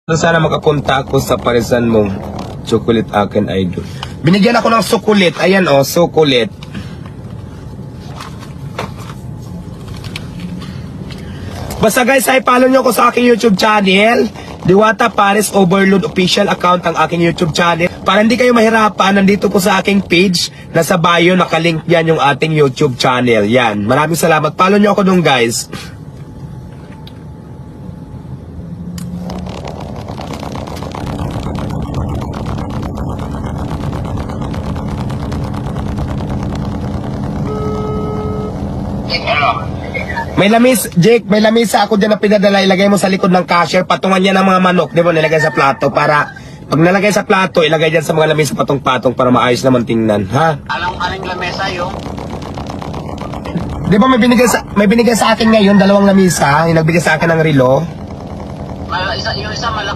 Sana makapunta ako sa parisan mo. Chocolate akin, idol. Binigyan ako ng sukulit. Ayan o, sukulit. Basta guys, ay follow nyo ako sa aking YouTube channel. Diwata Paris Overload Official account ang aking YouTube channel. Para hindi kayo mahirapan, nandito po sa aking page. Nasa bio, nakalink yan yung ating YouTube channel. Yan. Maraming salamat. Follow nyo ako dun guys. May lamis, Jake, may lamisa ako dyan na pinadala. Ilagay mo sa likod ng cashier. Patungan niya ng mga manok, di ba? Nilagay sa plato para, pag nalagay sa plato, ilagay dyan sa mga lamisa patong-patong para maayos naman tingnan, ha? Aling lamesa yung? Di ba may binigay sa akin ngayon, dalawang lamisa, yung nagbigay sa akin ng relo? Yung isa malaki.